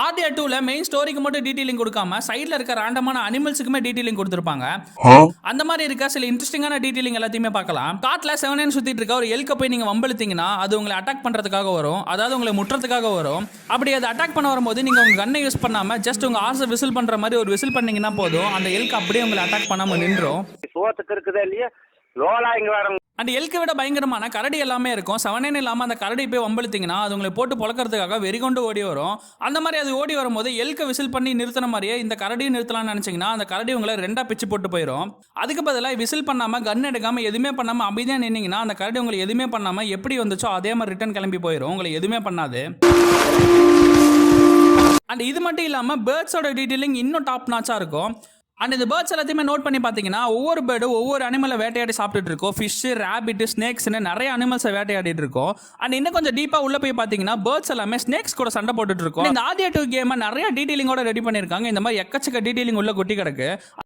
RTR 2ல main ஸ்டோரிக்கு மட்டும் detailing கொடுக்காம சைடுல இருக்க ரேண்டமான அனிமல்ஸுக்குமே டீடைலிங் கொடுத்திருப்பாங்க. அந்த மாதிரி இருக்க சில இன்ட்ரெஸ்டிங்கான டீடைலிங் எல்லாத்தையுமே பார்க்கலாம். காட்டுல 7 சுத்திட்டு இருக்க ஒரு எல்க போய் நீங்க வம்பெழுத்தீங்கன்னா அது உங்களை அட்டாக் பண்றதுக்காக வரும். அதாவது உங்களை முற்றத்துக்காக வரும். அப்படி அது அட்டாக் பண்ண வரும்போது நீங்க உங்க கன்னை யூஸ் பண்ணாம ஜஸ்ட் உங்க ஆர்ஸை விசில் பண்ற மாதிரி ஒரு விசில் பண்ணீங்கன்னா போதும், அந்த எல்க அப்படியே உங்களை அட்டாக் பண்ணாம நின்றும். சோத்துக்கு இருக்குதா இல்லையா லோலா இங்க வர அந்த எல்கை விட பயங்கரமான கரடி எல்லாமே இருக்கும். 7 இல்லாம அந்த கரடி போய் வம்பெழுத்தீங்கன்னா அது உங்களை போட்டு பொழக்கிறதுக்காக வெறிகொண்டு ஓடி வரும். அந்த மாதிரி அது ஓடி வரும்போது எல்க விசில் பண்ணி நிறுத்தின மாதிரியே இந்த கரடியும் நிறுத்தலாம்னு நினைச்சீங்கன்னா அந்த கரடி உங்களை 2 பிச்சு போட்டு போயிடும். அதுக்கு பதிலாக விசில் பண்ணாம கன் எடுக்காம எதுவுமே பண்ணாம அமைதியா நின்னீங்கன்னா அந்த கரடி உங்களை எதுவுமே பண்ணாம எப்படி வந்துச்சோ அதே மாதிரி ரிட்டர்ன் கிளம்பி போயிடும், உங்களை எதுவுமே பண்ணாது. அண்ட் இது மட்டும் இல்லாம பேர்ட்ஸோட டீடைலிங் இன்னும் டாப் நாச்சா இருக்கும். அண்ட் இந்த பேர்ட்ஸ் எல்லாத்தையுமே நோட் பண்ணி பார்த்தீங்கன்னா ஒவ்வொரு பேர்டும் ஒவ்வொரு அனிமலை வேட்டையாடி சாப்பிட்டுட்டு இருக்கோம். ஃபிஷ், ரேபிட், ஸ்னேக்ஸ்னு நிறைய அனிமல்ஸை வேட்டையாடிட்டு இருக்கோம். அண்ட் இன்னும் கொஞ்சம் டீப்பாக உள்ள போய் பார்த்தீங்கன்னா பேர்ட்ஸ் எல்லாமே ஸ்னேக்ஸ் கூட சண்டை போட்டுட்டு இருக்கோம். இந்த ஆர்டிஆர் 2 கேமை நிறைய டீடைலிங்கோட ரெடி பண்ணியிருக்காங்க. இந்த மாதிரி எக்கச்சக்க டீடைலிங் உள்ள கொட்டி கிடக்கு.